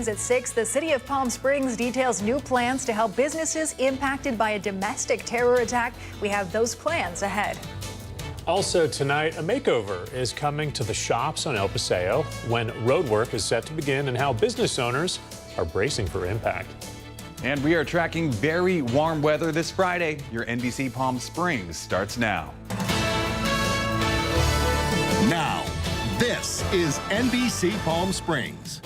Springs at 6. The city of Palm Springs details new plans to help businesses impacted by a domestic terror attack. We have those plans ahead. Also tonight, a makeover is coming to the shops on El Paseo when roadwork is set to begin and how business owners are bracing for impact. And we are tracking very warm weather this Friday. Your NBC Palm Springs starts now. Now, this is NBC Palm Springs.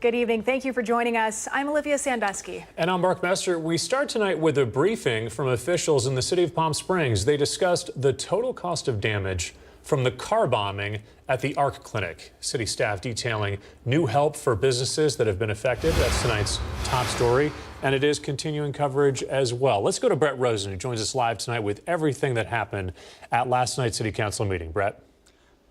Good evening. Thank you for joining us. I'm Olivia Sandusky. And I'm Mark Messer. We start tonight with a briefing from officials in the city of Palm Springs. They discussed the total cost of damage from the car bombing at the ARC Clinic. City staff detailing new help for businesses that have been affected. That's tonight's top story, and it is continuing coverage as well. Let's go to Brett Rosen, who joins us live tonight with everything that happened at last night's city council meeting. Brett.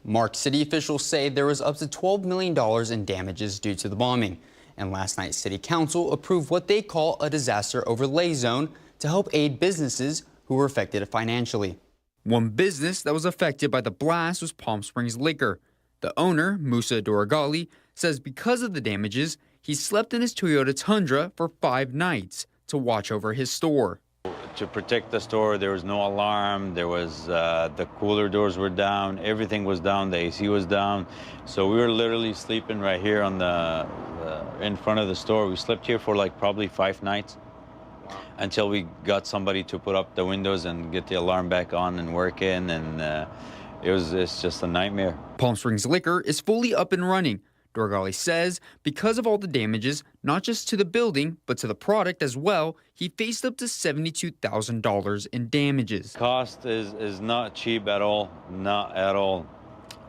Mark, city officials say there was up to $12 million in damages due to the bombing. And last night, city council approved what they call a disaster overlay zone to help aid businesses who were affected financially. One business that was affected by the blast was Palm Springs Liquor. The owner, Musa Doragali, says because of the damages, he slept in his Toyota Tundra for 5 nights to watch over his store. To protect the store, there was no alarm, there was the cooler doors were down, everything was down, the AC was down. So we were literally sleeping right here on in front of the store. We slept here for like probably 5 nights until we got somebody to put up the windows and get the alarm back on and working, and it's just a nightmare. Palm Springs Liquor is fully up and running. Dorgali says because of all the damages, not just to the building, but to the product as well, he faced up to $72,000 in damages. Cost is not cheap at all, not at all.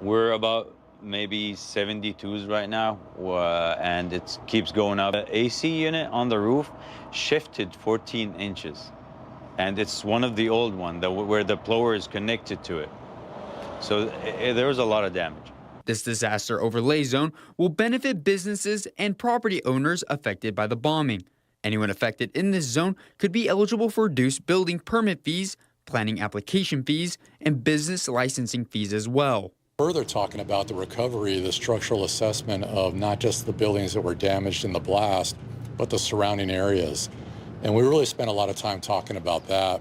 We're about maybe 72s right now, and it keeps going up. The AC unit on the roof shifted 14 inches, and it's one of the old ones where the blower is connected to it. So there was a lot of damage. This disaster overlay zone will benefit businesses and property owners affected by the bombing. Anyone affected in this zone could be eligible for reduced building permit fees, planning application fees, and business licensing fees as well. Further talking about the recovery, the structural assessment of not just the buildings that were damaged in the blast, but the surrounding areas. And we really spent a lot of time talking about that.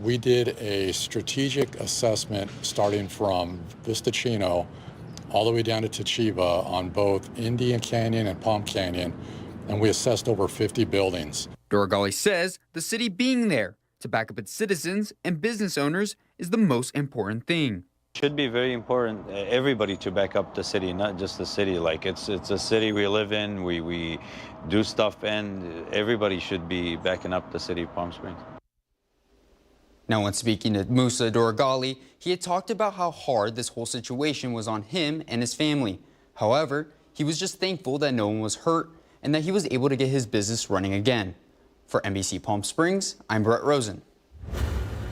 We did a strategic assessment starting from Vista Chino all the way down to Tachiba on both Indian Canyon and Palm Canyon, and we assessed over 50 buildings. Doragali says the city being there to back up its citizens and business owners is the most important thing. Should be very important, everybody to back up the city, not just the city. Like it's a city we live in, we do stuff, and everybody should be backing up the city of Palm Springs. Now, when speaking to Musa Doragali, he had talked about how hard this whole situation was on him and his family. However, he was just thankful that no one was hurt and that he was able to get his business running again. For NBC Palm Springs, I'm Brett Rosen.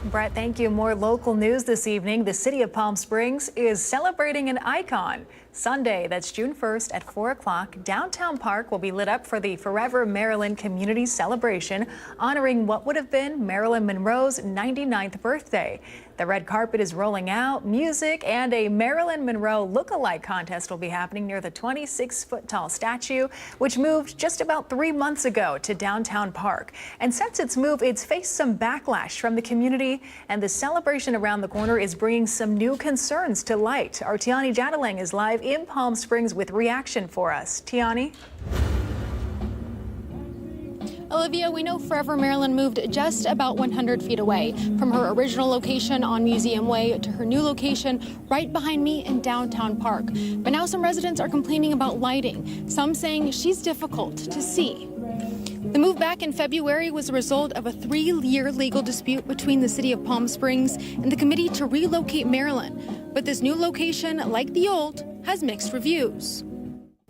Brett, thank you. More local news this evening. The city of Palm Springs is celebrating an icon. Sunday, that's June 1st at 4 o'clock, Downtown Park will be lit up for the Forever Marilyn Community Celebration, honoring what would have been Marilyn Monroe's 99th birthday. The red carpet is rolling out, music, and a Marilyn Monroe look-alike contest will be happening near the 26-foot-tall statue, which moved just about 3 months ago to Downtown Park. And since its move, it's faced some backlash from the community, and the celebration around the corner is bringing some new concerns to light. Our Tiani Jadalang is live in Palm Springs with reaction for us. Tiani? Olivia, we know Forever Marilyn moved just about 100 feet away from her original location on Museum Way to her new location right behind me in Downtown Park. But now some residents are complaining about lighting, some saying she's difficult to see. The move back in February was a result of a 3-year legal dispute between the city of Palm Springs and the committee to relocate Marilyn. But this new location, like the old, has mixed reviews.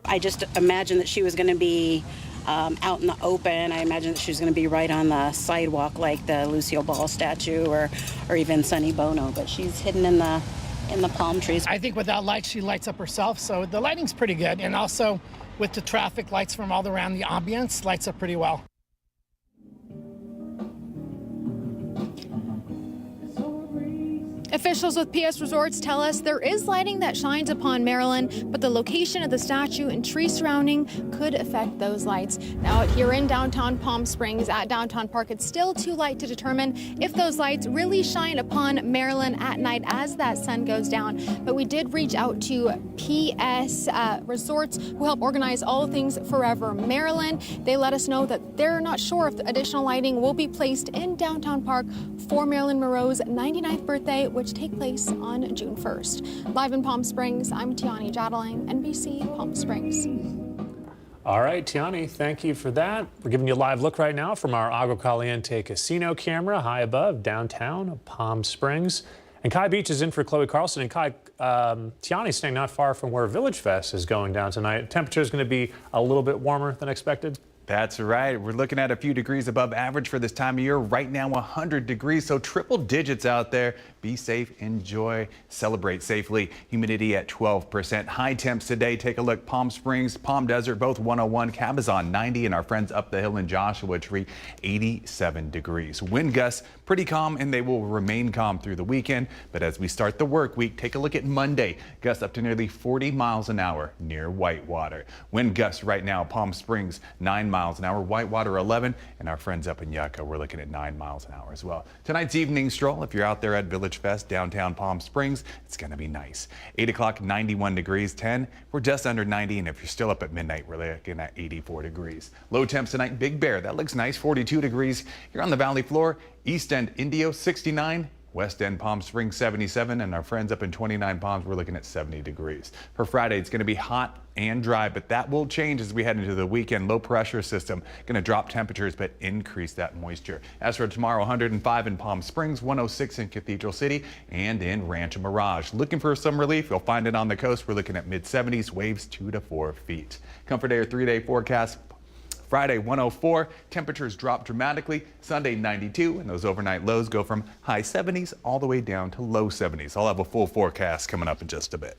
I just imagined that she was going to be out in the open. I imagine that she was going to be right on the sidewalk like the Lucille Ball statue or even Sonny Bono, but she's hidden in the palm trees. I think without lights, she lights up herself, so the lighting's pretty good. And also with the traffic lights from all around, the ambience lights up pretty well. Officials with PS Resorts tell us there is lighting that shines upon Maryland, but the location of the statue and trees surrounding could affect those lights. Now, here in downtown Palm Springs at Downtown Park, it's still too light to determine if those lights really shine upon Maryland at night as that sun goes down. But we did reach out to PS Resorts, who help organize all things Forever Maryland. They let us know that they're not sure if the additional lighting will be placed in Downtown Park for Marilyn Monroe's 99th birthday, which take place on June 1st. Live in Palm Springs, I'm Tiani Jadling, NBC Palm Springs. All right, Tiani, thank you for that. We're giving you a live look right now from our Agua Caliente casino camera high above downtown Palm Springs. And Kai Beach is in for Chloe Carlson. And Kai, Tiani's staying not far from where Village Fest is going down tonight. Temperature is going to be a little bit warmer than expected. That's right. We're looking at a few degrees above average for this time of year. Right now, 100 degrees, so triple digits out there. Be safe, enjoy, celebrate safely. Humidity at 12%. High temps today. Take a look. Palm Springs, Palm Desert, both 101. Cabazon 90, and our friends up the hill in Joshua Tree, 87 degrees. Wind gusts pretty calm, and they will remain calm through the weekend. But as we start the work week, take a look at Monday. Gusts up to nearly 40 miles an hour near Whitewater. Wind gusts right now, Palm Springs 9 miles an hour, Whitewater 11, and our friends up in Yucca, we're looking at 9 miles an hour as well. Tonight's evening stroll, if you're out there at Village Fest, downtown Palm Springs, it's going to be nice. 8 o'clock, 91 degrees, 10, we're just under 90, and if you're still up at midnight, we're looking at 84 degrees. Low temps tonight, Big Bear, that looks nice, 42 degrees. You're on the valley floor, East End, Indio, 69. West End, Palm Springs, 77, and our friends up in 29 Palms, we're looking at 70 degrees. For Friday, it's going to be hot and dry, but that will change as we head into the weekend. Low pressure system going to drop temperatures, but increase that moisture. As for tomorrow, 105 in Palm Springs, 106 in Cathedral City, and in Rancho Mirage. Looking for some relief? You'll find it on the coast. We're looking at mid-70s, waves 2 to 4 feet. Comfort Air 3-day forecast. Friday, 104. Temperatures drop dramatically. Sunday, 92. And those overnight lows go from high 70s all the way down to low 70s. I'll have a full forecast coming up in just a bit.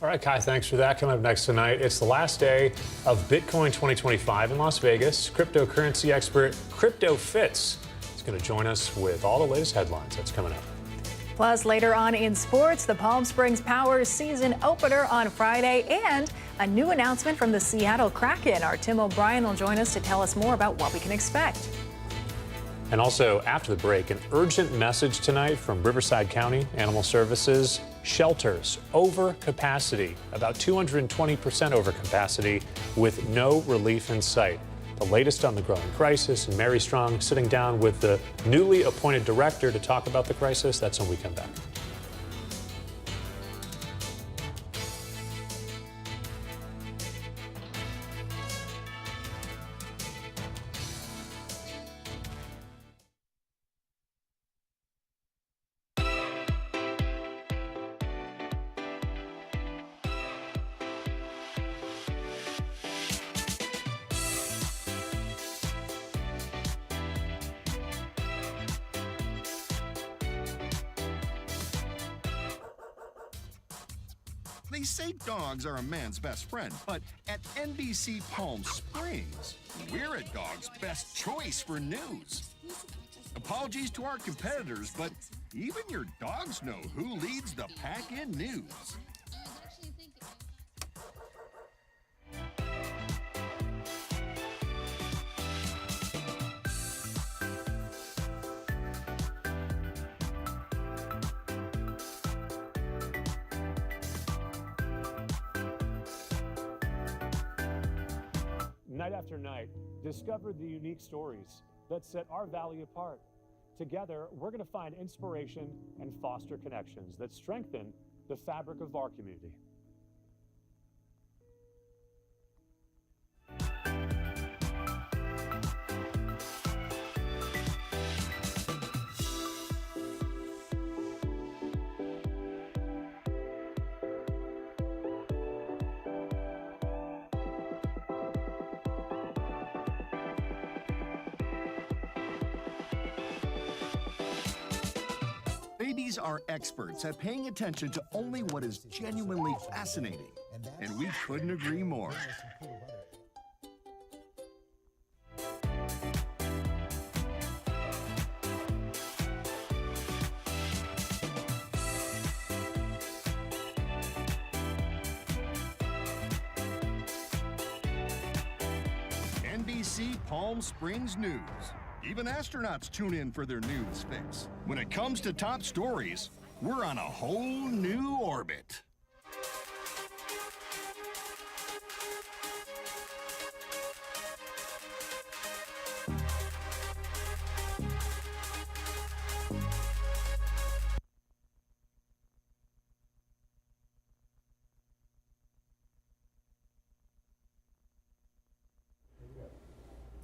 All right, Kai, thanks for that. Coming up next tonight, it's the last day of Bitcoin 2025 in Las Vegas. Cryptocurrency expert Crypto Fitz is going to join us with all the latest headlines. That's coming up. Plus, later on in sports, the Palm Springs Power season opener on Friday and a new announcement from the Seattle Kraken. Our Tim O'Brien will join us to tell us more about what we can expect. And also, after the break, an urgent message tonight from Riverside County Animal Services. Shelters over capacity, about 220% over capacity, with no relief in sight. The latest on the growing crisis, and Mary Strong sitting down with the newly appointed director to talk about the crisis. That's when we come back. They say dogs are a man's best friend, but at NBC Palm Springs, we're a dog's best choice for news. Apologies to our competitors, but even your dogs know who leads the pack in news. Night after night, discover the unique stories that set our valley apart. Together, we're going to find inspiration and foster connections that strengthen the fabric of our community. Babies are experts at paying attention to only what is genuinely fascinating, and we couldn't agree more. NBC Palm Springs News. Even astronauts tune in for their news fix. When it comes to top stories, we're on a whole new orbit.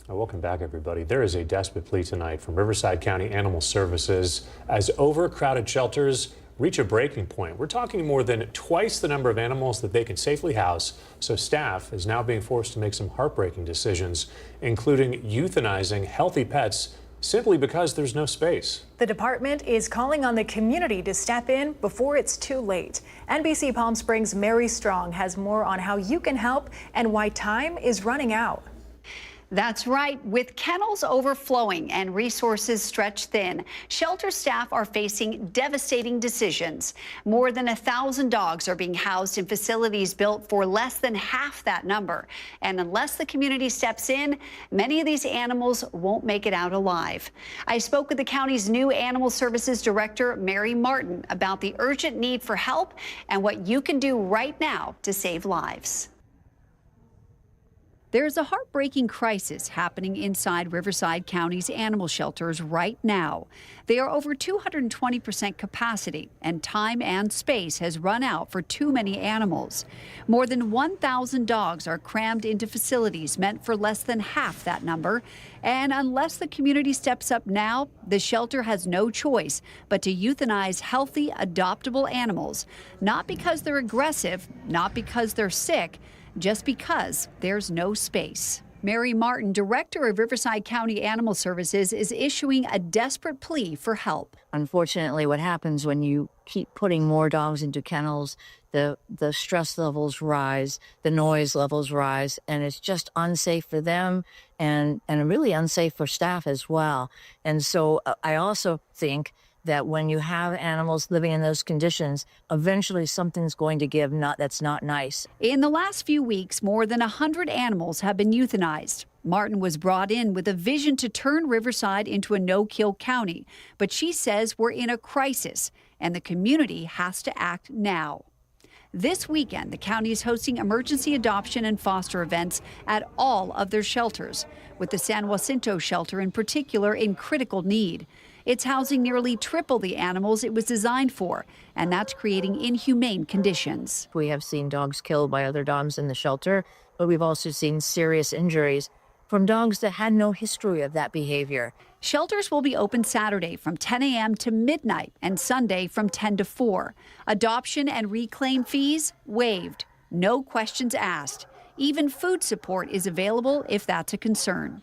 Welcome back, everybody. There is a desperate plea tonight from Riverside County Animal Services as overcrowded shelters reach a breaking point. We're talking more than twice the number of animals that they can safely house, so staff is now being forced to make some heartbreaking decisions, including euthanizing healthy pets simply because there's no space. The department is calling on the community to step in before it's too late. NBC Palm Springs' Mary Strong has more on how you can help and why time is running out. That's right. With kennels overflowing and resources stretched thin, shelter staff are facing devastating decisions. More than 1,000 dogs are being housed in facilities built for less than half that number. And unless the community steps in, many of these animals won't make it out alive. I spoke with the county's new Animal Services Director, Mary Martin, about the urgent need for help and what you can do right now to save lives. There's a heartbreaking crisis happening inside Riverside County's animal shelters right now. They are over 220% capacity, and time and space has run out for too many animals. More than 1,000 dogs are crammed into facilities meant for less than half that number. And unless the community steps up now, the shelter has no choice but to euthanize healthy, adoptable animals. Not because they're aggressive, not because they're sick, just because there's no space. Mary Martin, director of Riverside County Animal Services, is issuing a desperate plea for help. Unfortunately, what happens when you keep putting more dogs into kennels, the stress levels rise, the noise levels rise, and it's just unsafe for them and really unsafe for staff as well. And so I also think that when you have animals living in those conditions, eventually something's going to give that's not nice. In the last few weeks, more than 100 animals have been euthanized. Martin was brought in with a vision to turn Riverside into a no-kill county, but she says we're in a crisis and the community has to act now. This weekend, the county is hosting emergency adoption and foster events at all of their shelters, with the San Jacinto shelter in particular in critical need. It's housing nearly triple the animals it was designed for, and that's creating inhumane conditions. We have seen dogs killed by other dogs in the shelter, but we've also seen serious injuries from dogs that had no history of that behavior. Shelters will be open Saturday from 10 a.m. to midnight and Sunday from 10 to 4. Adoption and reclaim fees waived. No questions asked. Even food support is available if that's a concern.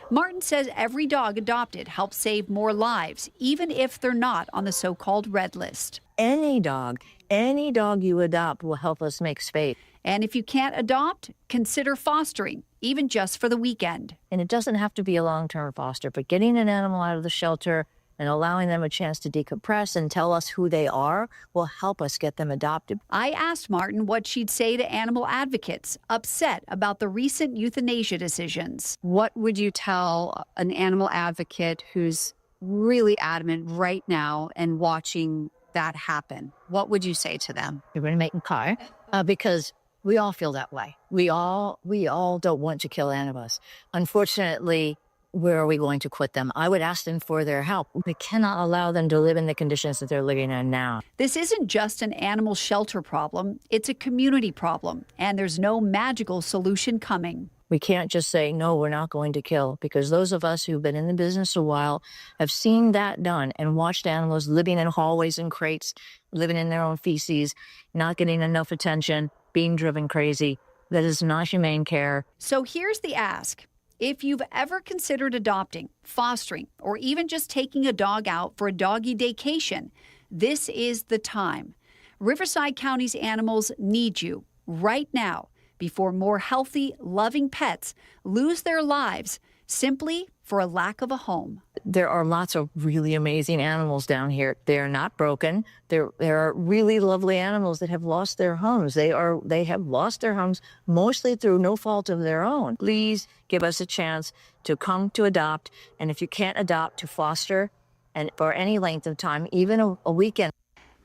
Martin says every dog adopted helps save more lives, even if they're not on the so-called red list. Any dog you adopt will help us make space. And if you can't adopt, consider fostering, even just for the weekend. And it doesn't have to be a long-term foster, but getting an animal out of the shelter and allowing them a chance to decompress and tell us who they are will help us get them adopted. I asked Martin what she'd say to animal advocates upset about the recent euthanasia decisions. What would you tell an animal advocate who's really adamant right now and watching that happen? What would you say to them? You're going to make them cry because we all feel that way. We all don't want to kill animals. Unfortunately, where are we going to quit them? I would ask them for their help. We cannot allow them to live in the conditions that they're living in now. This isn't just an animal shelter problem. It's a community problem, and there's no magical solution coming. We can't just say, no, we're not going to kill, because those of us who've been in the business a while have seen that done and watched animals living in hallways and crates, living in their own feces, not getting enough attention, being driven crazy. That is not humane care. So here's the ask. If you've ever considered adopting, fostering, or even just taking a dog out for a doggy daycation, this is the time. Riverside County's animals need you right now before more healthy, loving pets lose their lives simply for a lack of a home. There are lots of really amazing animals down here. They're not broken. There are really lovely animals that have lost their homes. They have lost their homes mostly through no fault of their own. Please give us a chance to come to adopt, and if you can't adopt, to foster, and for any length of time, even a weekend.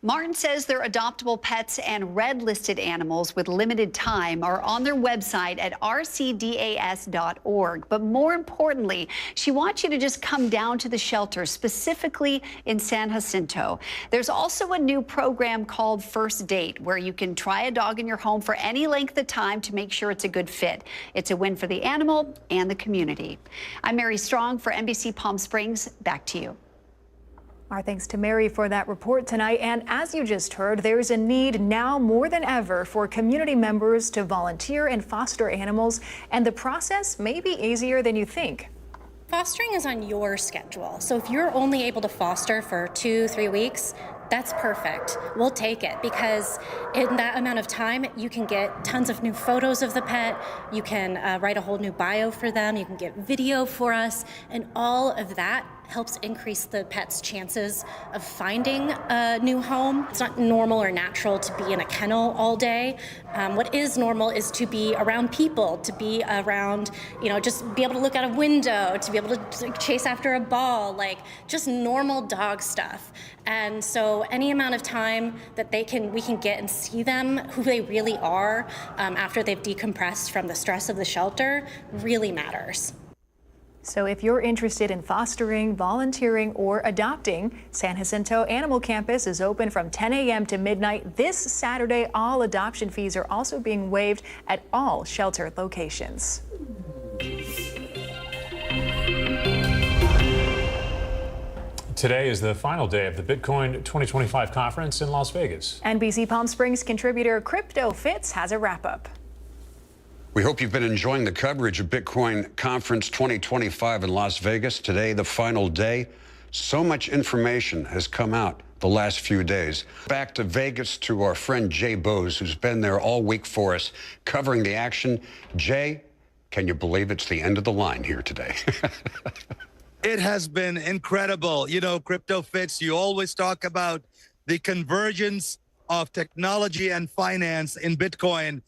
Martin says their adoptable pets and red-listed animals with limited time are on their website at rcdas.org. But more importantly, she wants you to just come down to the shelter, specifically in San Jacinto. There's also a new program called First Date, where you can try a dog in your home for any length of time to make sure it's a good fit. It's a win for the animal and the community. I'm Mary Strong for NBC Palm Springs. Back to you. Our thanks to Mary for that report tonight. And as you just heard, there's a need now more than ever for community members to volunteer and foster animals. And the process may be easier than you think. Fostering is on your schedule. So if you're only able to foster for 2-3 weeks, that's perfect. We'll take it, because in that amount of time, you can get tons of new photos of the pet. You can write a whole new bio for them. You can get video for us. And all of that helps increase the pet's chances of finding a new home. It's not normal or natural to be in a kennel all day. What is normal is to be around people, to be around, just be able to look out a window, to be able to chase after a ball, like just normal dog stuff. And so any amount of time that we can get and see them, who they really are, after they've decompressed from the stress of the shelter, really matters. So if you're interested in fostering, volunteering, or adopting, San Jacinto Animal Campus is open from 10 a.m. to midnight this Saturday. All adoption fees are also being waived at all shelter locations. Today is the final day of the Bitcoin 2025 conference in Las Vegas. NBC Palm Springs contributor Crypto Fitz has a wrap-up. We hope you've been enjoying the coverage of Bitcoin Conference 2025 in Las Vegas. Today, the final day. So much information has come out the last few days. Back to Vegas to our friend Jay Bose, who's been there all week for us, covering the action. Jay, can you believe it's the end of the line here today? It has been incredible. Crypto Fitz, you always talk about the convergence of technology and finance in Bitcoin.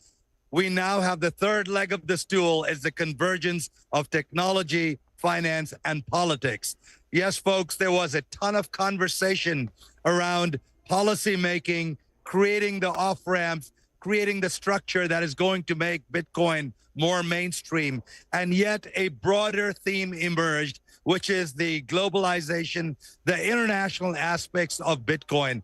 We now have the third leg of the stool is the convergence of technology, finance, and politics. Yes, folks, there was a ton of conversation around policy making, creating the off-ramps, creating the structure that is going to make Bitcoin more mainstream. And yet a broader theme emerged, which is the globalization, the international aspects of Bitcoin.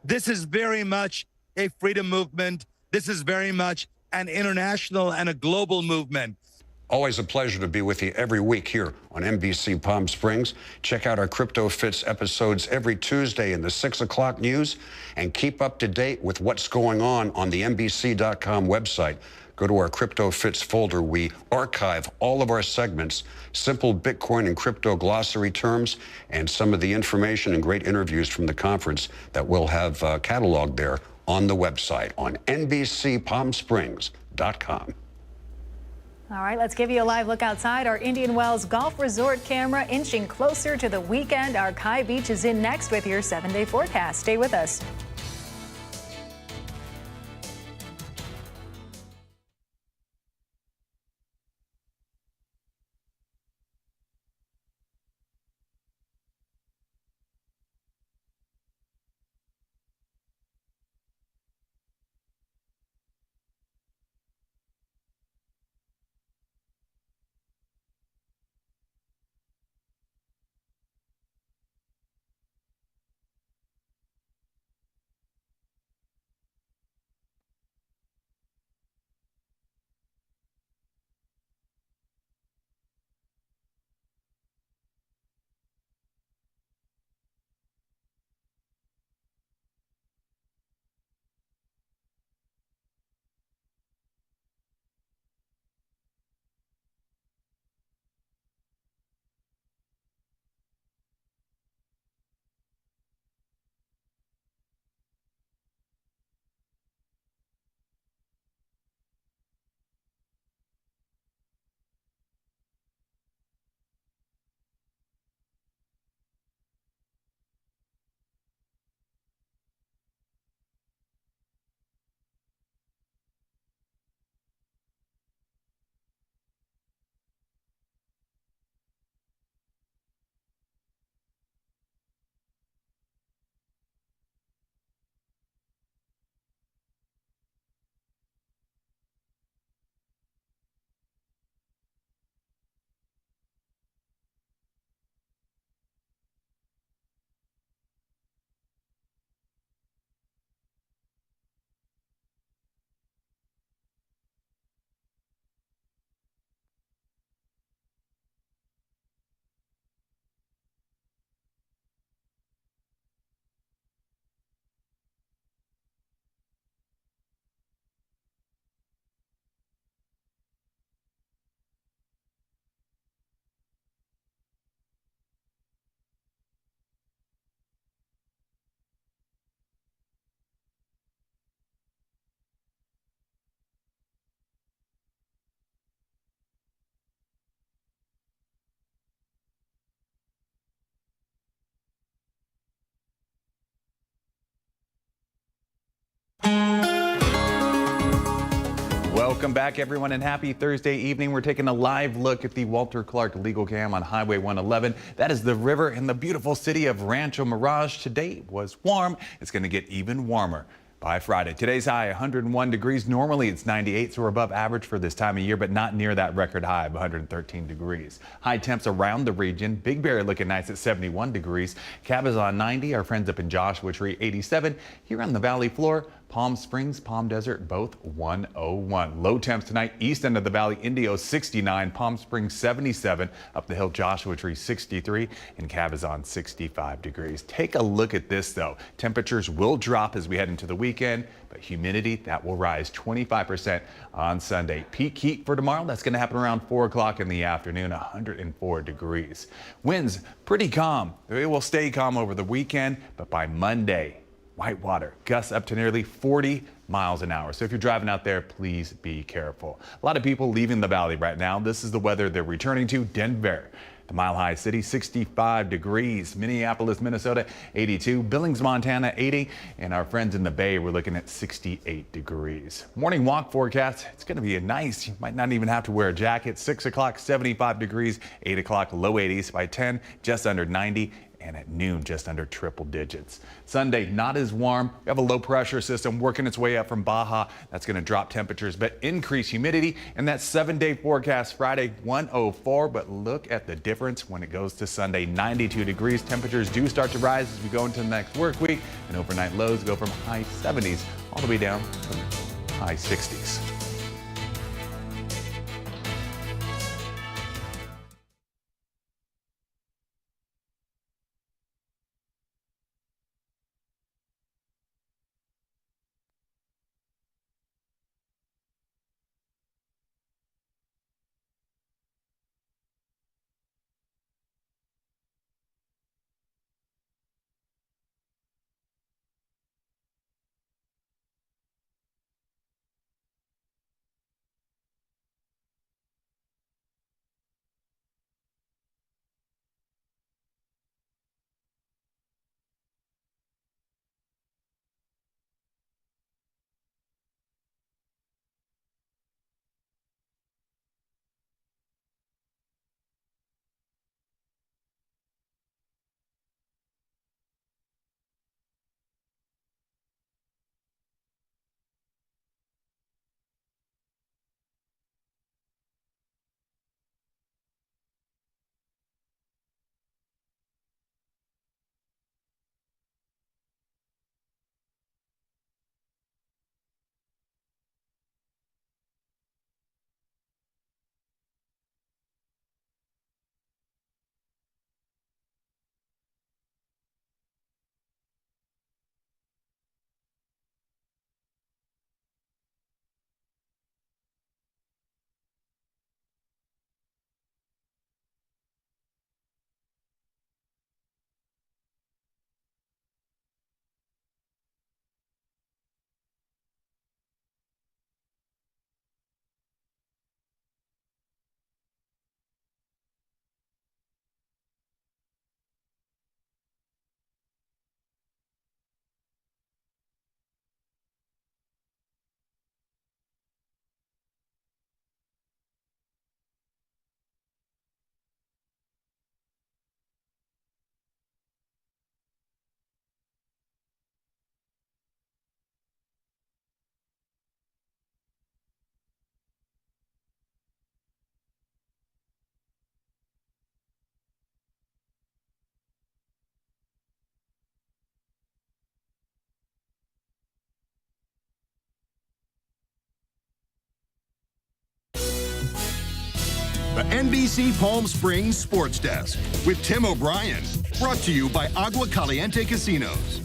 This is very much a freedom movement. This is very much an international and a global movement. Always a pleasure to be with you every week here on NBC Palm Springs. Check out our Crypto Fits episodes every Tuesday in the 6 o'clock news, and keep up to date with what's going on the NBC.com website. Go to our Crypto Fits folder. We archive all of our segments, simple Bitcoin and crypto glossary terms, and some of the information and great interviews from the conference that we'll have cataloged there on the website on NBCPalmSprings.com. All right, let's give you a live look outside. Our Indian Wells Golf Resort camera inching closer to the weekend. Our Kai Beach is in next with your 7-day forecast. Stay with us. Welcome back, everyone, and happy Thursday evening. We're taking a live look at the Walter Clark legal cam on Highway 111. That is the river in the beautiful city of Rancho Mirage. Today was warm. It's going to get even warmer by Friday. Today's high 101 degrees. Normally it's 98, so we're above average for this time of year, but not near that record high of 113 degrees. High temps around the region. Big Bear looking nice at 71 degrees. Cabazon 90. Our friends up in Joshua Tree 87. Here on the valley floor, Palm Springs, Palm Desert, both 101. Low temps tonight, east end of the valley, Indio 69, Palm Springs 77, up the hill Joshua Tree 63, and Cabazon 65 degrees. Take a look at this though. Temperatures will drop as we head into the weekend, but humidity, that will rise 25% on Sunday. Peak heat for tomorrow, that's going to happen around 4 o'clock in the afternoon, 104 degrees. Winds pretty calm. They will stay calm over the weekend, but by Monday, whitewater, gusts up to nearly 40 miles an hour. So if you're driving out there, please be careful. A lot of people leaving the valley right now. This is the weather they're returning to. Denver, the Mile High City, 65 degrees. Minneapolis, Minnesota, 82. Billings, Montana, 80. And our friends in the Bay, we're looking at 68 degrees. Morning walk forecast. It's going to be nice. You might not even have to wear a jacket. 6 o'clock, 75 degrees. 8 o'clock, low 80s. By 10, just under 90. And at noon, just under triple digits. Sunday, not as warm. We have a low pressure system working its way up from Baja. That's going to drop temperatures, but increase humidity. And that 7-day forecast Friday, 104. But look at the difference when it goes to Sunday, 92 degrees. Temperatures do start to rise as we go into the next work week. And overnight lows go from high 70s all the way down to high 60s. The NBC Palm Springs Sports Desk with Tim O'Brien. Brought to you by Agua Caliente Casinos.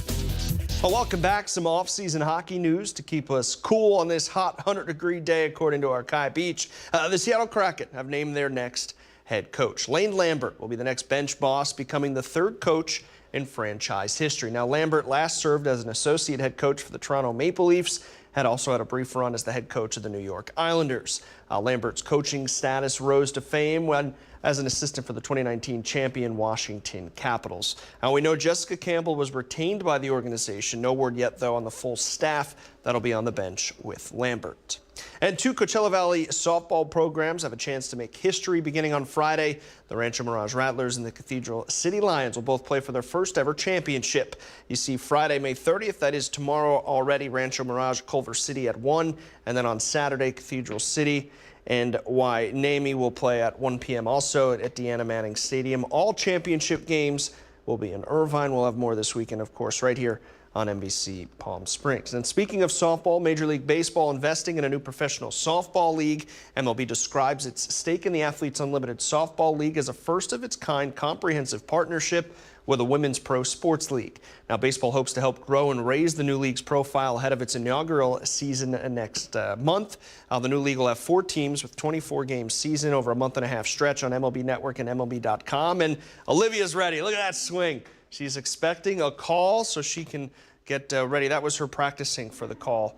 Well, welcome back. Some off-season hockey news to keep us cool on this hot 100-degree day, according to Archive Beach. The Seattle Kraken have named their next head coach. Lane Lambert will be the next bench boss, becoming the third coach in franchise history. Now, Lambert last served as an associate head coach for the Toronto Maple Leafs, had also had a brief run as the head coach of the New York Islanders. Lambert's coaching status rose to fame when as an assistant for the 2019 champion Washington Capitals. Now, we know Jessica Campbell was retained by the organization. No word yet, though, on the full staff that'll be on the bench with Lambert. And 2 Coachella Valley softball programs have a chance to make history beginning on Friday. The Rancho Mirage Rattlers and the Cathedral City Lions will both play for their first ever championship. You see, Friday, May 30th, that is tomorrow already, Rancho Mirage, Culver City at 1, and then on Saturday, Cathedral City and Wainami will play at 1 p.m. also at Deanna Manning Stadium. All championship games will be in Irvine. We'll have more this weekend, of course, right here on NBC Palm Springs. And speaking of softball, Major League Baseball investing in a new professional softball league. MLB describes its stake in the Athletes Unlimited Softball League as a first-of-its-kind comprehensive partnership with a women's pro sports league. Now, baseball hopes to help grow and raise the new league's profile ahead of its inaugural season next month. The new league will have 4 teams with 24-game season over a month-and-a-half stretch on MLB Network and MLB.com. And Olivia's ready. Look at that swing. She's expecting a call so she can get ready. That was her practicing for the call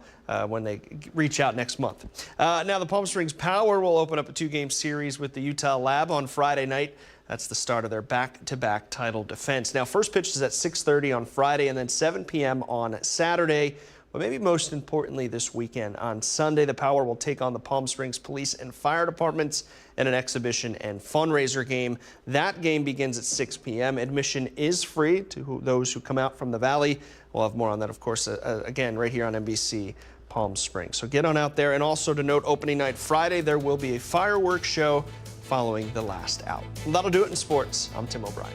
when they reach out next month. Now, the Palm Springs Power will open up a 2-game series with the Utah Lab on Friday night. That's the start of their back-to-back title defense. Now, first pitch is at 6:30 on Friday and then 7 p.m. on Saturday. But maybe most importantly this weekend, on Sunday, the Power will take on the Palm Springs Police and Fire Departments in an exhibition and fundraiser game. That game begins at 6 p.m. Admission is free to those who come out from the Valley. We'll have more on that, of course, again, right here on NBC Palm Springs. So get on out there. And also to note, opening night Friday, there will be a fireworks show following the last out. And that'll do it in sports. I'm Tim O'Brien.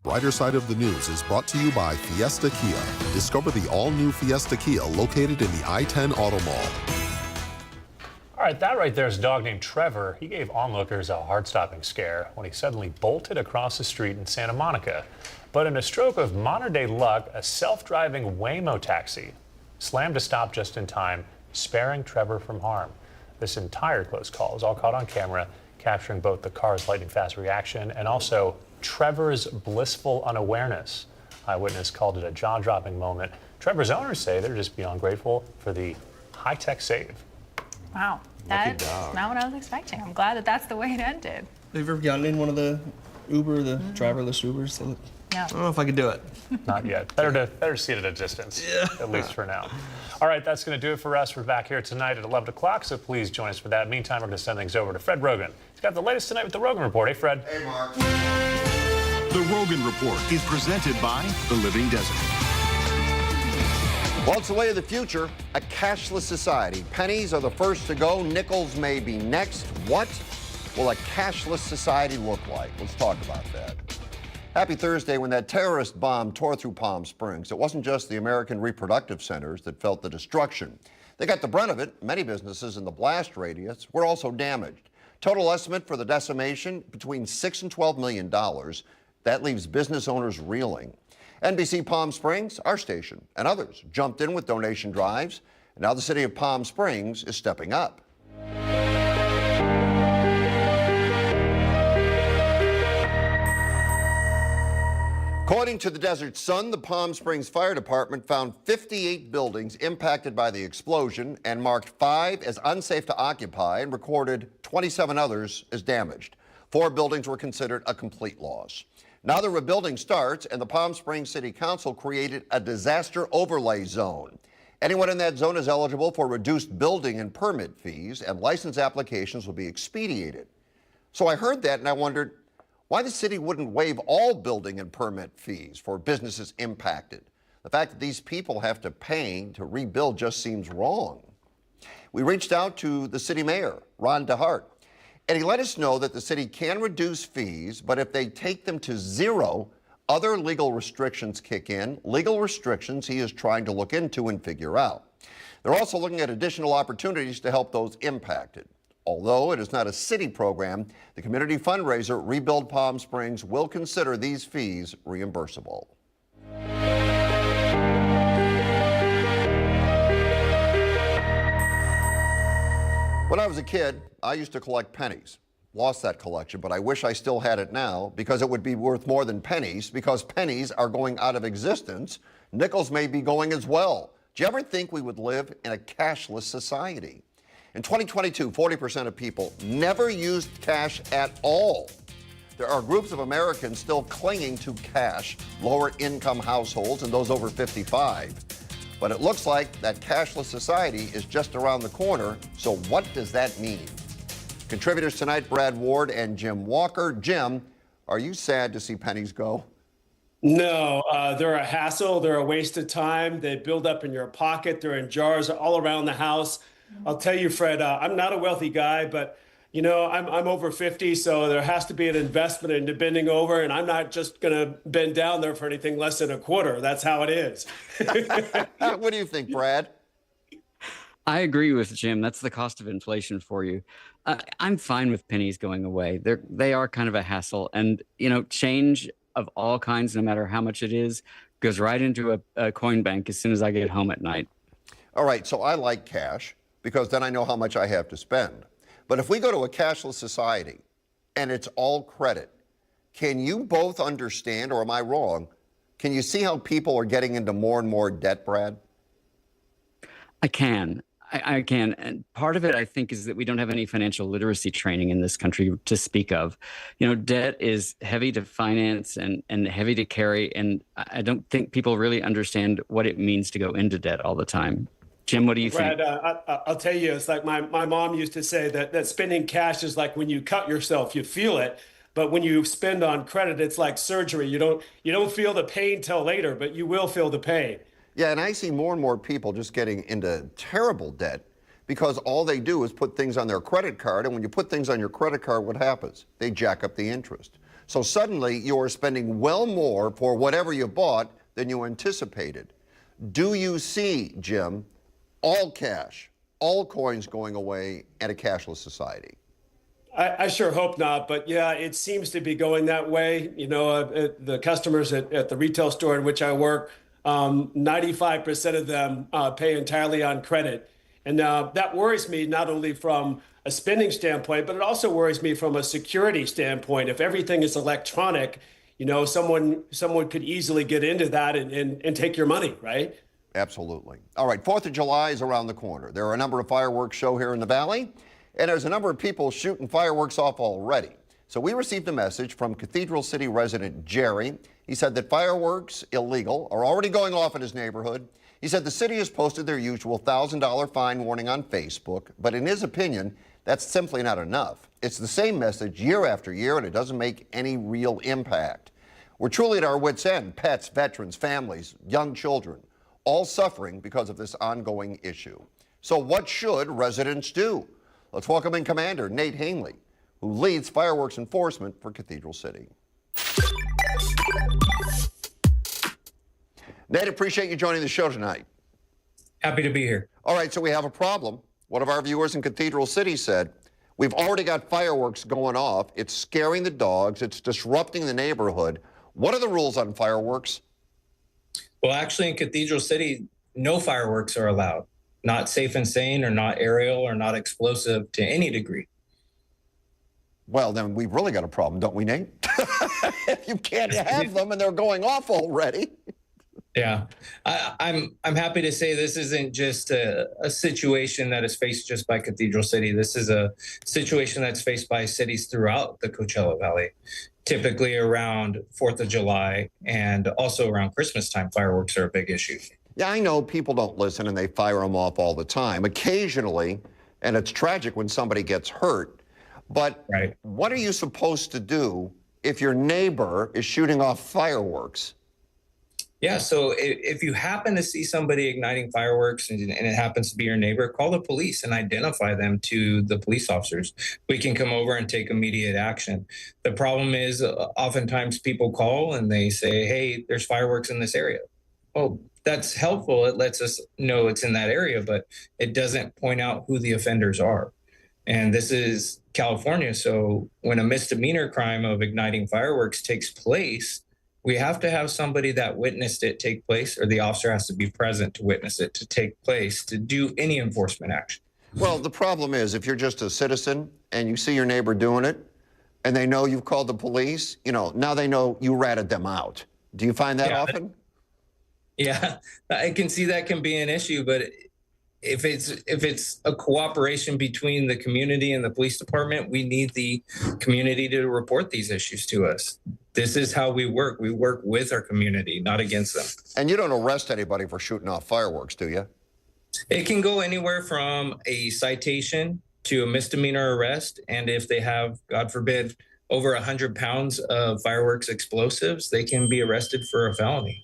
Brighter Side of the News is brought to you by Fiesta Kia. Discover the all-new Fiesta Kia located in the I-10 Auto Mall. All right, that right there is a dog named Trevor. He gave onlookers a heart-stopping scare when he suddenly bolted across the street in Santa Monica. But in a stroke of modern-day luck, a self-driving Waymo taxi slammed to stop just in time, sparing Trevor from harm. This entire close call is all caught on camera, capturing both the car's lightning-fast reaction and also Trevor's blissful unawareness. Eyewitness called it a jaw-dropping moment. Trevor's owners say they're just beyond grateful for the high-tech save. Wow, that's not what I was expecting. I'm glad that that's the way it ended. Have you ever gotten in one of the Uber, the driverless Ubers? No. I don't know if I could do it. Not yet. Better to see it at a distance, at least for now. All right, that's going to do it for us. We're back here tonight at 11 o'clock, so please join us for that. Meantime, we're going to send things over to Fred Rogan. He's got the latest tonight with the Rogan Report. Hey, Fred. Hey, Mark. The Rogan Report is presented by The Living Desert. Well, it's the way of the future, a cashless society. Pennies are the first to go. Nickels may be next. What will a cashless society look like? Let's talk about that. Happy Thursday. When that terrorist bomb tore through Palm Springs, it wasn't just the American reproductive centers that felt the destruction. They got the brunt of it. Many businesses in the blast radius were also damaged. Total estimate for the decimation, between $6 and $12 million. That leaves business owners reeling. NBC Palm Springs, our station, and others jumped in with donation drives, and now the city of Palm Springs is stepping up. According to the Desert Sun, the Palm Springs Fire Department found 58 buildings impacted by the explosion and marked 5 as unsafe to occupy and recorded 27 others as damaged. 4 buildings were considered a complete loss. Now the rebuilding starts, and the Palm Springs City Council created a disaster overlay zone. Anyone in that zone is eligible for reduced building and permit fees, and license applications will be expedited. So I heard that, and I wondered why the city wouldn't waive all building and permit fees for businesses impacted. The fact that these people have to pay to rebuild just seems wrong. We reached out to the city mayor, Ron DeHart, and he let us know that the city can reduce fees, but if they take them to zero, other legal restrictions kick in, legal restrictions he is trying to look into and figure out. They're also looking at additional opportunities to help those impacted. Although it is not a city program, the community fundraiser Rebuild Palm Springs will consider these fees reimbursable. When I was a kid, I used to collect pennies. Lost that collection, but I wish I still had it now because it would be worth more than pennies, because pennies are going out of existence. Nickels may be going as well. Do you ever think we would live in a cashless society? In 2022, 40% of people never used cash at all. There are groups of Americans still clinging to cash, lower income households and those over 55. But it looks like that cashless society is just around the corner. So what does that mean? Contributors tonight, Brad Ward and Jim Walker. Jim, are you sad to see pennies go? No, they're a hassle. They're a waste of time. They build up in your pocket. They're in jars all around the house. I'll tell you, Fred, I'm not a wealthy guy, but you know, I'm over 50, so there has to be an investment into bending over, and I'm not just going to bend down there for anything less than a quarter. That's how it is. What do you think, Brad? I agree with Jim. That's the cost of inflation for you. I'm fine with pennies going away. They are kind of a hassle, and you know, change of all kinds, no matter how much it is, goes right into a coin bank as soon as I get home at night. All right, so I like cash because then I know how much I have to spend. But if we go to a cashless society and it's all credit, can you both understand, or am I wrong, can you see how people are getting into more and more debt, Brad? I can. I can. And part of it, I think, is that we don't have any financial literacy training in this country to speak of. You know, debt is heavy to finance and heavy to carry. And I don't think people really understand what it means to go into debt all the time. Jim, what do you think? Brad, I'll tell you, it's like my mom used to say that spending cash is like when you cut yourself, you feel it. But when you spend on credit, it's like surgery. You don't feel the pain till later, but you will feel the pain. Yeah, and I see more and more people just getting into terrible debt because all they do is put things on their credit card. And when you put things on your credit card, what happens? They jack up the interest. So suddenly you're spending well more for whatever you bought than you anticipated. Do you see, Jim, all cash, all coins going away and a cashless society? I sure hope not, but yeah, it seems to be going that way. You know, the customers at the retail store in which I work, 95% of them pay entirely on credit. And that worries me not only from a spending standpoint, but it also worries me from a security standpoint. If everything is electronic, you know, someone could easily get into that and take your money, right? Absolutely. All right, 4th of July is around the corner. There are a number of fireworks show here in the Valley, and there's a number of people shooting fireworks off already. So we received a message from Cathedral City resident Jerry. He said that fireworks, illegal, are already going off in his neighborhood. He said the city has posted their usual $1,000 fine warning on Facebook, but in his opinion, that's simply not enough. It's the same message year after year, and it doesn't make any real impact. We're truly at our wits' end. Pets, veterans, families, young children, all suffering because of this ongoing issue. So what should residents do? Let's welcome in Commander Nate Hanley, who leads fireworks enforcement for Cathedral City. Nate, appreciate you joining the show tonight. Happy to be here. All right, so we have a problem. One of our viewers in Cathedral City said, we've already got fireworks going off. It's scaring the dogs. It's disrupting the neighborhood. What are the rules on fireworks? Well, actually, in Cathedral City, no fireworks are allowed. Not safe and sane, or not aerial, or not explosive to any degree. Well, then we've really got a problem, don't we, Nate? If you can't have them and they're going off already. Yeah, I'm happy to say this isn't just a situation that is faced just by Cathedral City. This is a situation that's faced by cities throughout the Coachella Valley, typically around 4th of July and also around Christmas time. Fireworks are a big issue. Yeah, I know people don't listen and they fire them off all the time. Occasionally, and it's tragic when somebody gets hurt, but what are you supposed to do if your neighbor is shooting off fireworks? Yeah, so if you happen to see somebody igniting fireworks and it happens to be your neighbor, call the police and identify them to the police officers. We can come over and take immediate action. The problem is oftentimes people call and they say, hey, there's fireworks in this area. Oh, that's helpful. It lets us know it's in that area, but it doesn't point out who the offenders are. And this is California. So when a misdemeanor crime of igniting fireworks takes place, we have to have somebody that witnessed it take place, or the officer has to be present to witness it to take place to do any enforcement action. Well, the problem is if you're just a citizen and you see your neighbor doing it and they know you've called the police, you know, now they know you ratted them out. Do you find that often? Yeah, I can see that can be an issue, but if it's a cooperation between the community and the police department, we need the community to report these issues to us. This is how we work. We work with our community, not against them. And you don't arrest anybody for shooting off fireworks, do you? It can go anywhere from a citation to a misdemeanor arrest. And if they have, God forbid, over 100 pounds of fireworks explosives, they can be arrested for a felony.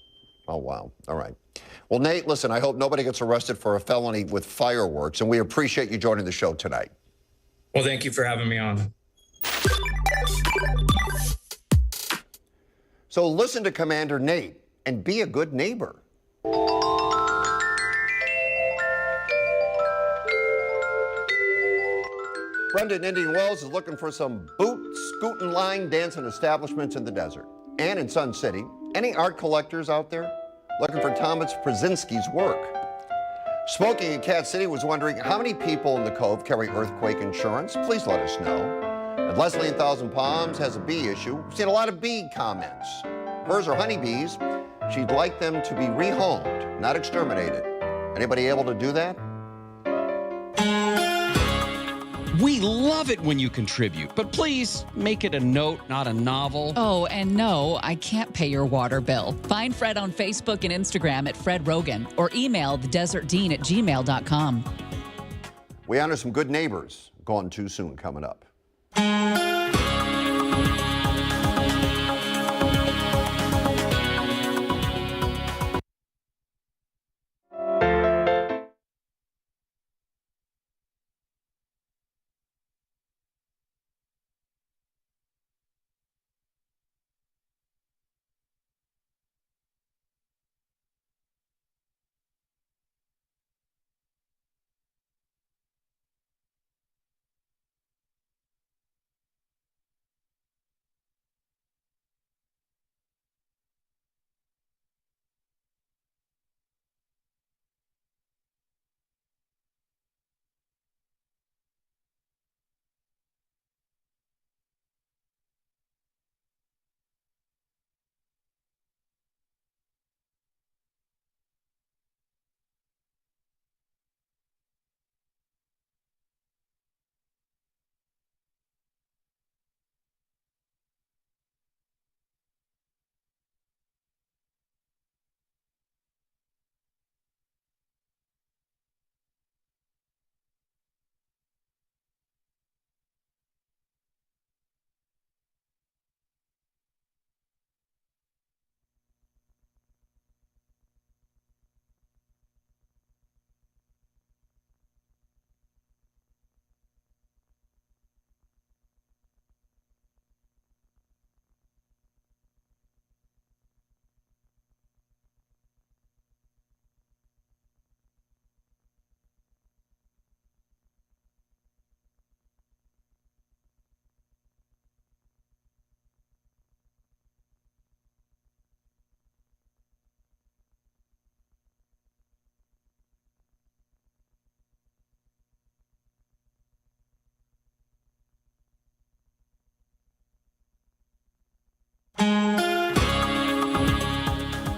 Oh, wow. All right. Well, Nate, listen, I hope nobody gets arrested for a felony with fireworks, and we appreciate you joining the show tonight. Well, thank you for having me on. So listen to Commander Nate and be a good neighbor. Brenda in Indian Wells is looking for some boot, scooting line dancing establishments in the desert. And in Sun City, any art collectors out there looking for Thomas Brzezinski's work? Smoking in Cat City was wondering how many people in the Cove carry earthquake insurance. Please let us know. And Leslie in Thousand Palms has a bee issue. We've seen a lot of bee comments. Hers are honeybees. She'd like them to be rehomed, not exterminated. Anybody able to do that? We love it when you contribute, but please make it a note, not a novel. Oh, and no, I can't pay your water bill. Find Fred on Facebook and Instagram at Fred Rogan or email thedesertdean@gmail.com. We honor some good neighbors. Gone Too Soon coming up.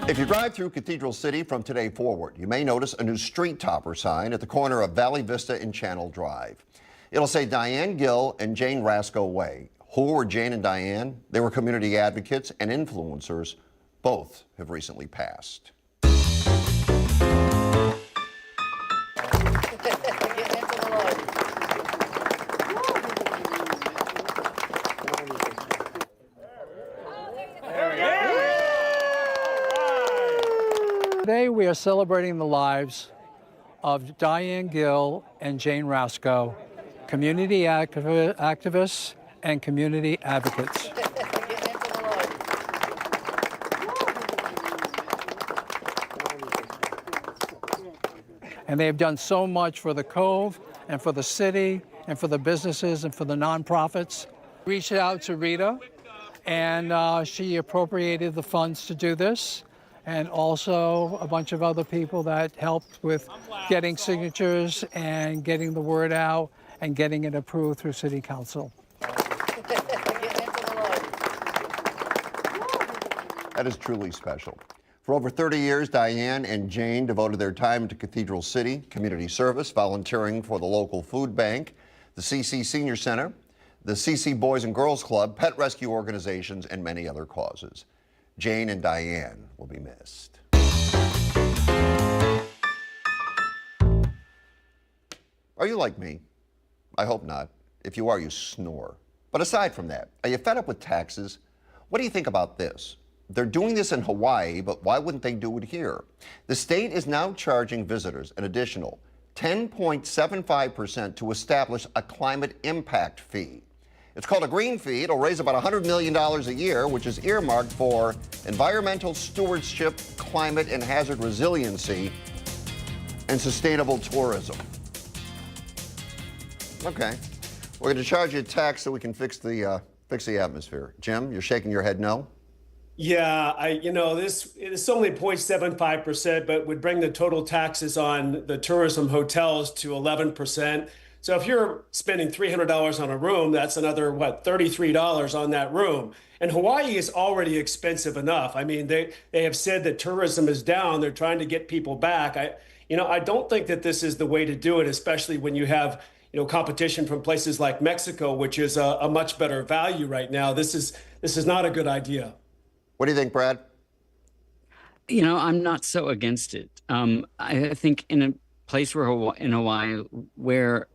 If you drive through Cathedral City from today forward, you may notice a new street topper sign at the corner of Valley Vista and Channel Drive. It'll say Diane Gill and Jane Rasco Way. Who were Jane and Diane? They were community advocates and influencers. Both have recently passed. Today we are celebrating the lives of Diane Gill and Jane Rasco, community activists and community advocates. And they have done so much for the Cove and for the city and for the businesses and for the nonprofits. Reached out to Rita, and she appropriated the funds to do this, and also a bunch of other people that helped with getting signatures and getting the word out and getting it approved through City Council. That is truly special. For over 30 years, Diane and Jane devoted their time to Cathedral City, community service, volunteering for the local food bank, the CC Senior Center, the CC Boys and Girls Club, pet rescue organizations, and many other causes. Jane and Diane will be missed. Are you like me? I hope not. If you are, you snore. But aside from that, are you fed up with taxes? What do you think about this? They're doing this in Hawaii, but why wouldn't they do it here? The state is now charging visitors an additional 10.75% to establish a climate impact fee. It's called a green fee. It'll raise about $100 million a year, which is earmarked for environmental stewardship, climate and hazard resiliency, and sustainable tourism. Okay. We're going to charge you a tax so we can fix the atmosphere. Jim, you're shaking your head no? Yeah, this is only 0.75%, but would bring the total taxes on the tourism hotels to 11%. So if you're spending $300 on a room, that's another, $33 on that room. And Hawaii is already expensive enough. I mean, they have said that tourism is down. They're trying to get people back. I don't think that this is the way to do it, especially when you have, competition from places like Mexico, which is a much better value right now. This is not a good idea. What do you think, Brad? I'm not so against it. I think in a place in Hawaii where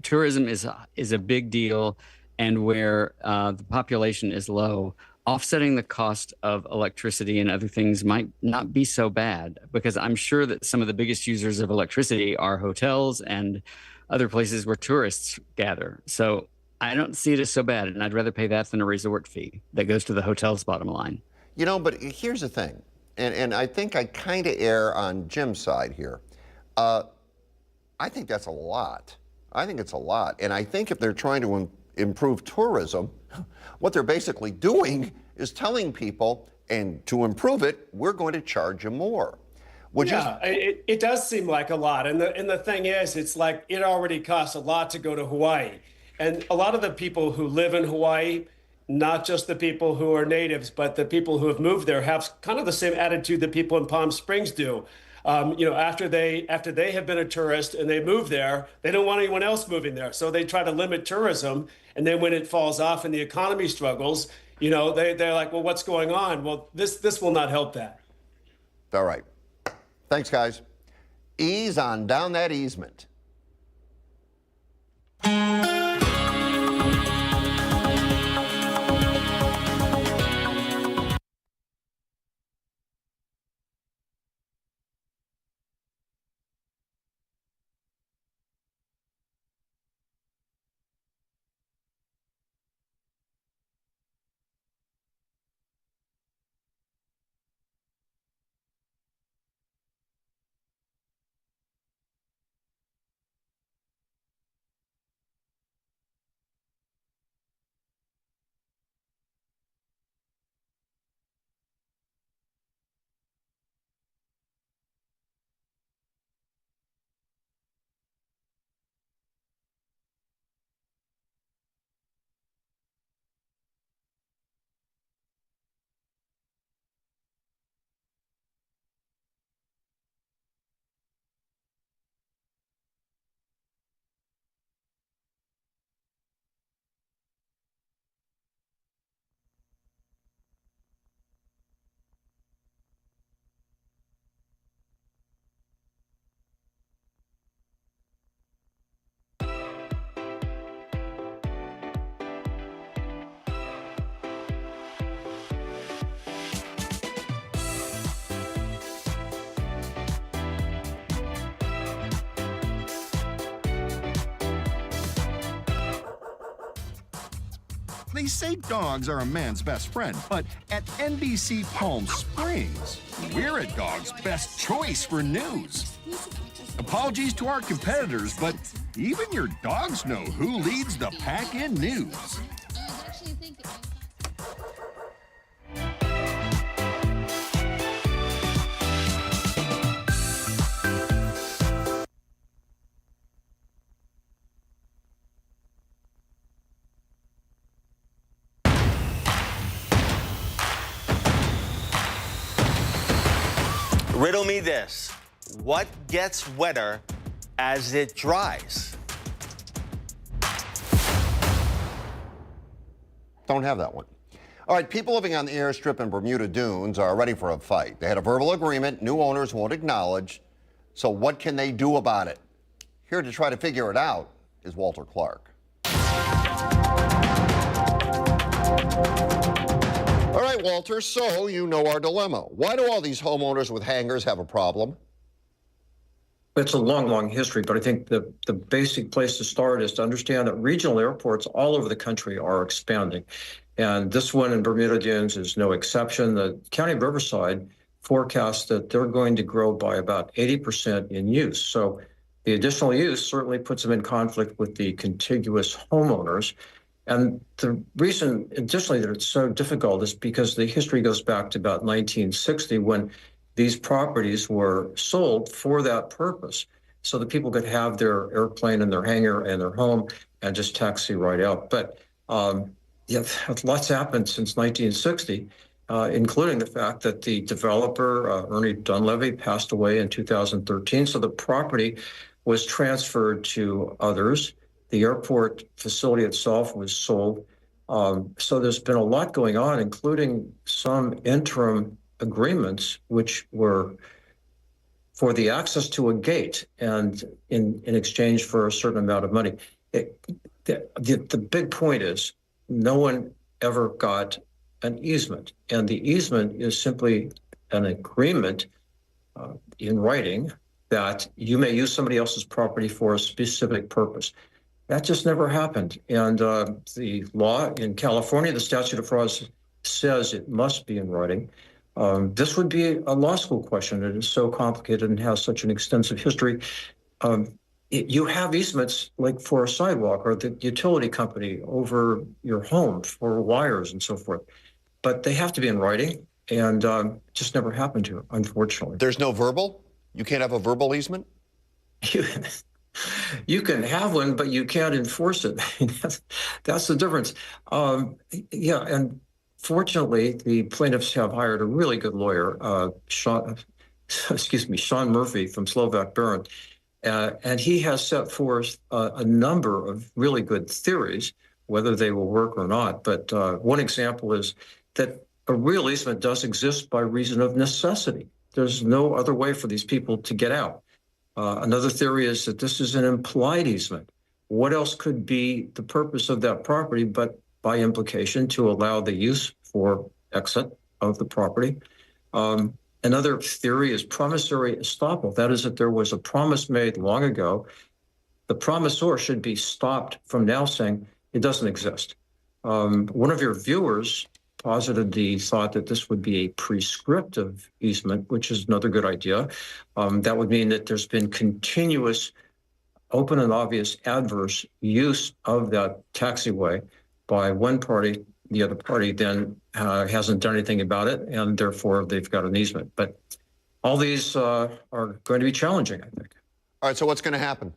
tourism is a big deal and where the population is low, offsetting the cost of electricity and other things might not be so bad, because I'm sure that some of the biggest users of electricity are hotels and other places where tourists gather. So I don't see it as so bad, and I'd rather pay that than a resort fee that goes to the hotel's bottom line. But here's the thing, and I think I kind of err on Jim's side here. I think that's a lot. I think it's a lot. And I think if they're trying to improve tourism, what they're basically doing is telling people, and to improve it, we're going to charge you more. It does seem like a lot. And the thing is, it's like it already costs a lot to go to Hawaii. And a lot of the people who live in Hawaii, not just the people who are natives, but the people who have moved there, have kind of the same attitude that people in Palm Springs do. After they have been a tourist and they move there, they don't want anyone else moving there. So they try to limit tourism. And then when it falls off and the economy struggles, they're like, well, what's going on? Well, this will not help that. All right. Thanks, guys. Ease on down that easement. They say dogs are a man's best friend, but at NBC Palm Springs, we're a dog's best choice for news. Apologies to our competitors, but even your dogs know who leads the pack in news. Riddle me this. What gets wetter as it dries? Don't have that one. All right, people living on the airstrip in Bermuda Dunes are ready for a fight. They had a verbal agreement new owners won't acknowledge. So what can they do about it? Here to try to figure it out is Walter Clark. All right, Walter, so you know our dilemma. Why do all these homeowners with hangars have a problem? It's a long, long history, but I think the basic place to start is to understand that regional airports all over the country are expanding. And this one in Bermuda Dunes is no exception. The County of Riverside forecasts that they're going to grow by about 80% in use. So the additional use certainly puts them in conflict with the contiguous homeowners. And the reason, additionally, that it's so difficult is because the history goes back to about 1960 when these properties were sold for that purpose, so that people could have their airplane and their hangar and their home and just taxi right out. But lots happened since 1960, including the fact that the developer, Ernie Dunleavy, passed away in 2013. So the property was transferred to others. The airport facility itself was sold. So there's been a lot going on, including some interim agreements, which were for the access to a gate and in exchange for a certain amount of money. The big point is no one ever got an easement. And the easement is simply an agreement in writing that you may use somebody else's property for a specific purpose. That just never happened. And the law in California, the statute of frauds says it must be in writing. This would be a law school question. It is so complicated and has such an extensive history. You have easements like for a sidewalk or the utility company over your home for wires and so forth, but they have to be in writing, and just never happened here, unfortunately. There's no verbal? You can't have a verbal easement? You can have one, but you can't enforce it. That's the difference. And fortunately, the plaintiffs have hired a really good lawyer, Sean Murphy from Slovak Barron, and he has set forth a number of really good theories, whether they will work or not. But one example is that a real easement does exist by reason of necessity. There's no other way for these people to get out. Another theory is that this is an implied easement. What else could be the purpose of that property but by implication to allow the use for exit of the property? Another theory is promissory estoppel. That is, that there was a promise made long ago. The promisor should be stopped from now saying it doesn't exist. One of your viewers posited the thought that this would be a prescriptive easement, which is another good idea. That would mean that there's been continuous, open and obvious adverse use of that taxiway by one party. The other party then hasn't done anything about it, and therefore they've got an easement. But all these are going to be challenging, I think. All right, so what's going to happen?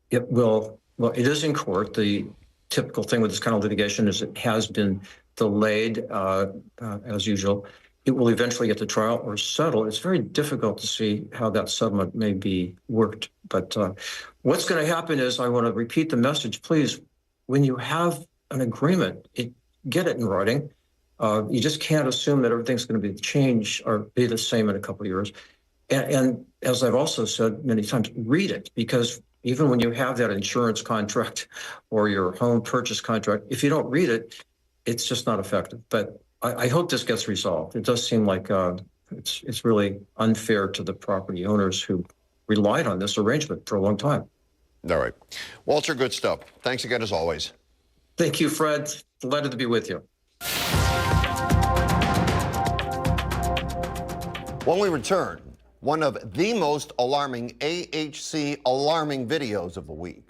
It is in court. The typical thing with this kind of litigation is it has been delayed, as usual. It will eventually get to trial or settle. It's very difficult to see how that settlement may be worked. But what's going to happen is, I want to repeat the message, please, when you have an agreement, get it in writing. You just can't assume that everything's going to be changed or be the same in a couple of years. And as I've also said many times, read it, because even when you have that insurance contract or your home purchase contract, if you don't read it, it's just not effective. But I hope this gets resolved. It does seem like it's really unfair to the property owners who relied on this arrangement for a long time. All right. Walter, good stuff. Thanks again, as always. Thank you, Fred. Delighted to be with you. When we return, one of the most alarming AHC alarming videos of the week.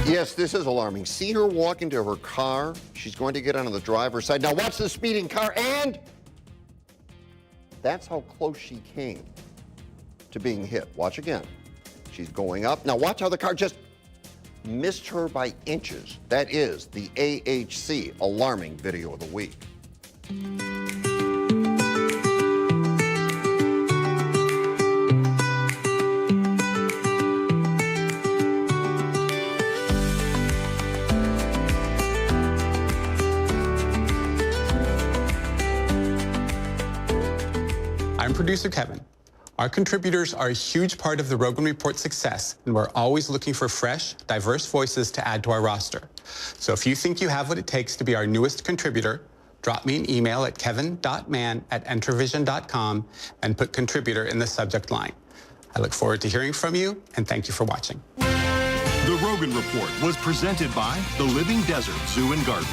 Yes, this is alarming. See her walk into her car. She's going to get on the driver's side. Now watch the speeding car, and that's how close she came to being hit. Watch again. She's going up. Now watch how the car just missed her by inches. That is the AHC alarming video of the week. I'm producer Kevin. Our contributors are a huge part of the Rogan Report's success, and we're always looking for fresh, diverse voices to add to our roster. So if you think you have what it takes to be our newest contributor, drop me an email at kevin.mann@entervision.com and put contributor in the subject line. I look forward to hearing from you, and thank you for watching. The Rogan Report was presented by the Living Desert Zoo and Gardens.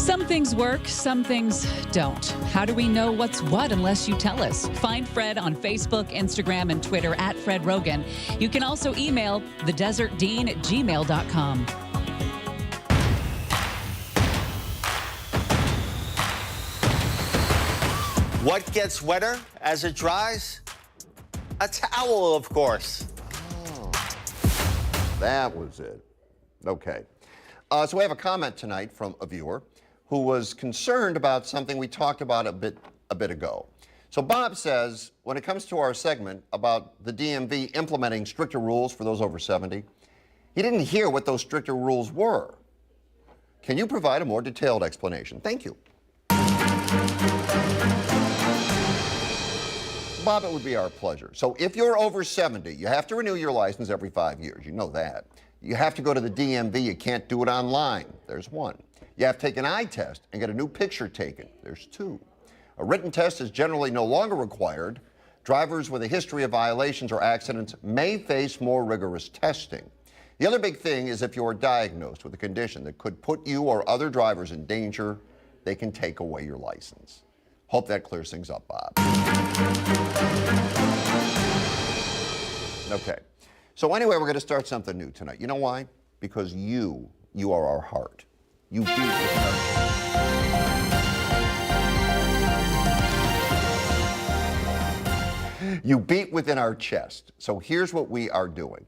Some things work, some things don't. How do we know what's what unless you tell us? Find Fred on Facebook, Instagram, and Twitter at Fred Rogan. You can also email thedesertdean@gmail.com. What gets wetter as it dries? A towel, of course. Oh, that was it. Okay. So we have a comment tonight from a viewer who was concerned about something we talked about a bit ago. So Bob says, when it comes to our segment about the DMV implementing stricter rules for those over 70, he didn't hear what those stricter rules were. Can you provide a more detailed explanation? Thank you. Bob, it would be our pleasure. So if you're over 70, you have to renew your license every 5 years. You know that. You have to go to the DMV. You can't do it online. There's one. You have to take an eye test and get a new picture taken. There's two. A written test is generally no longer required. Drivers with a history of violations or accidents may face more rigorous testing. The other big thing is if you're diagnosed with a condition that could put you or other drivers in danger, they can take away your license. Hope that clears things up, Bob. Okay. So anyway, we're going to start something new tonight. You know why? Because you are our heart. You beat within our chest. You beat within our chest. So here's what we are doing.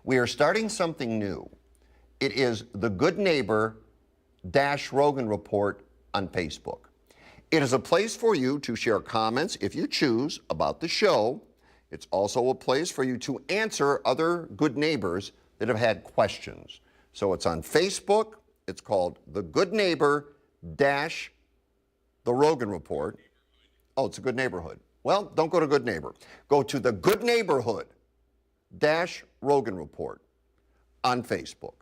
We are starting something new. It is the Good Neighbor Rogan Report on Facebook. It is a place for you to share comments, if you choose, about the show. It's also a place for you to answer other good neighbors that have had questions. So it's on Facebook. It's called The Good Neighbor The Rogan Report. Oh, it's a good neighborhood. Well, don't go to Good Neighbor. Go to The Good Neighborhood Rogan Report on Facebook,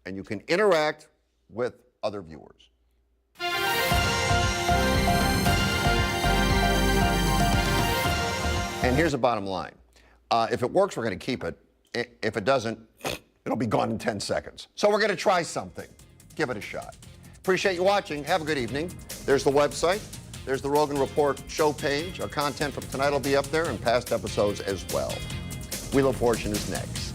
and you can interact with other viewers. And here's the bottom line. If it works, we're going to keep it. If it doesn't, it'll be gone in 10 seconds. So we're going to try something. Give it a shot. Appreciate you watching. Have a good evening. There's the website. There's the Rogan Report show page. Our content from tonight will be up there and past episodes as well. Wheel of Fortune is next.